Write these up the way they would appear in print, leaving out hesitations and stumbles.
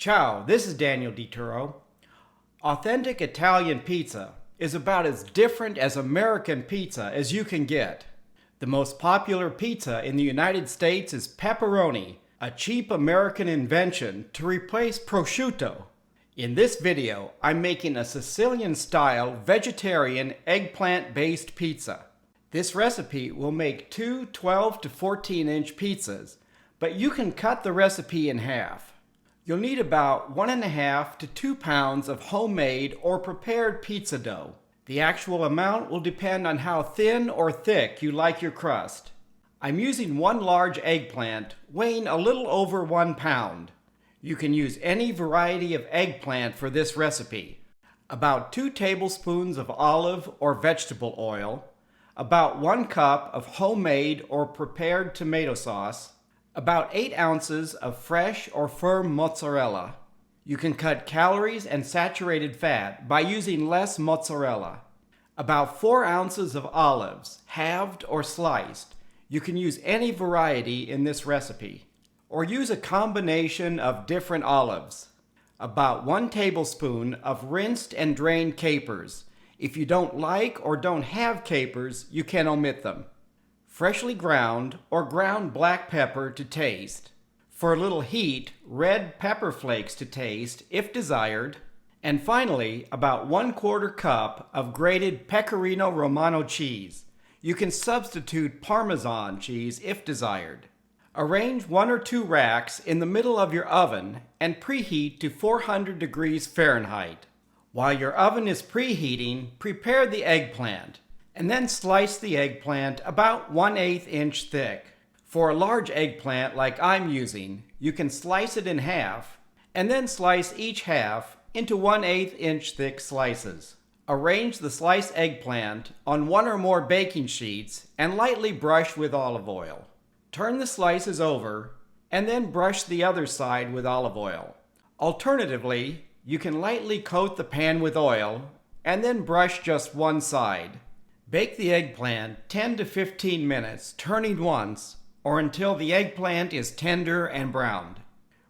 Ciao, this is Daniel DiTuro. Authentic Italian pizza is about as different as American pizza as you can get. The most popular pizza in the United States is pepperoni, a cheap American invention to replace prosciutto. In this video, I'm making a Sicilian-style vegetarian eggplant-based pizza. This recipe will make two 12 to 14-inch pizzas, but you can cut the recipe in half. You'll need about 1.5 to 2 pounds of homemade or prepared pizza dough. The actual amount will depend on how thin or thick you like your crust. I'm using one large eggplant weighing a little over 1 pound. You can use any variety of eggplant for this recipe. About 2 tablespoons of olive or vegetable oil, about 1 cup of homemade or prepared tomato sauce, about 8 ounces of fresh or firm mozzarella. You can cut calories and saturated fat by using less mozzarella. About 4 ounces of olives, halved or sliced. You can use any variety in this recipe, or use a combination of different olives. About 1 tablespoon of rinsed and drained capers. If you don't like or don't have capers, you can omit them. Freshly ground or ground black pepper to taste. For a little heat, red pepper flakes to taste if desired. And finally, about 1/4 cup of grated Pecorino Romano cheese. You can substitute Parmesan cheese if desired. Arrange 1 or 2 racks in the middle of your oven and preheat to 400 degrees Fahrenheit. While your oven is preheating, prepare the eggplant, and then slice the eggplant about 1/8 inch thick. For a large eggplant like I'm using, you can slice it in half, and then slice each half into 1/8 inch thick slices. Arrange the sliced eggplant on 1 or more baking sheets and lightly brush with olive oil. Turn the slices over, and then brush the other side with olive oil. Alternatively, you can lightly coat the pan with oil, and then brush just one side. Bake the eggplant 10 to 15 minutes, turning once, or until the eggplant is tender and browned.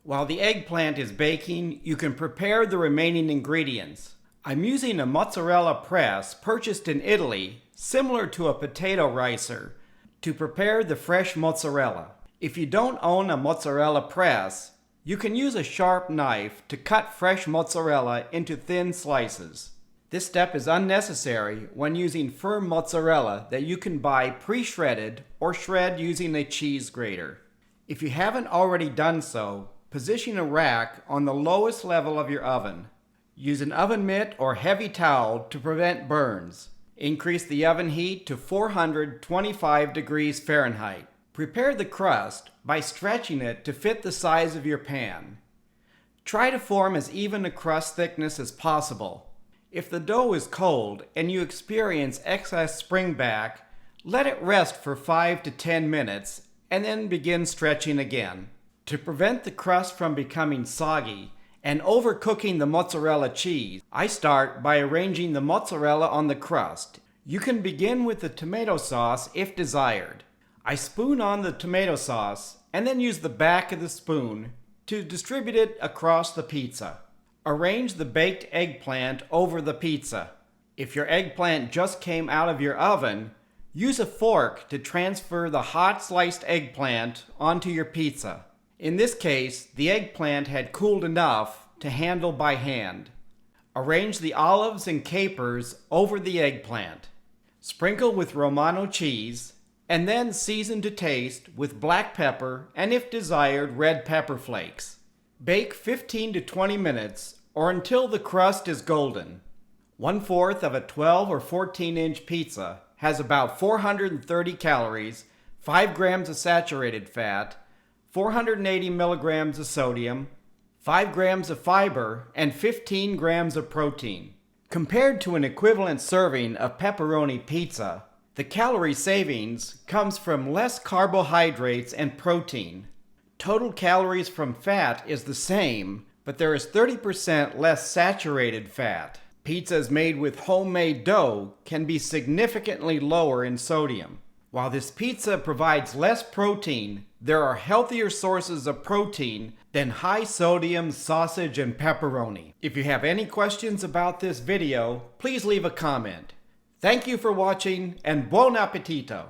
While the eggplant is baking, you can prepare the remaining ingredients. I'm using a mozzarella press purchased in Italy, similar to a potato ricer, to prepare the fresh mozzarella. If you don't own a mozzarella press, you can use a sharp knife to cut fresh mozzarella into thin slices. This step is unnecessary when using firm mozzarella that you can buy pre-shredded or shred using a cheese grater. If you haven't already done so, position a rack on the lowest level of your oven. Use an oven mitt or heavy towel to prevent burns. Increase the oven heat to 425 degrees Fahrenheit. Prepare the crust by stretching it to fit the size of your pan. Try to form as even a crust thickness as possible. If the dough is cold and you experience excess springback, let it rest for 5 to 10 minutes and then begin stretching again. To prevent the crust from becoming soggy and overcooking the mozzarella cheese, I start by arranging the mozzarella on the crust. You can begin with the tomato sauce if desired. I spoon on the tomato sauce and then use the back of the spoon to distribute it across the pizza. Arrange the baked eggplant over the pizza. If your eggplant just came out of your oven, use a fork to transfer the hot sliced eggplant onto your pizza. In this case, the eggplant had cooled enough to handle by hand. Arrange the olives and capers over the eggplant. Sprinkle with Romano cheese, and then season to taste with black pepper and, if desired, red pepper flakes. Bake 15 to 20 minutes or until the crust is golden. 1/4 of a 12 or 14-inch pizza has about 430 calories, 5 grams of saturated fat, 480 milligrams of sodium, 5 grams of fiber, and 15 grams of protein. Compared to an equivalent serving of pepperoni pizza, the calorie savings comes from less carbohydrates and protein. Total calories from fat is the same, but there is 30% less saturated fat. Pizzas made with homemade dough can be significantly lower in sodium. While this pizza provides less protein, there are healthier sources of protein than high-sodium sausage and pepperoni. If you have any questions about this video, please leave a comment. Thank you for watching, and buon appetito!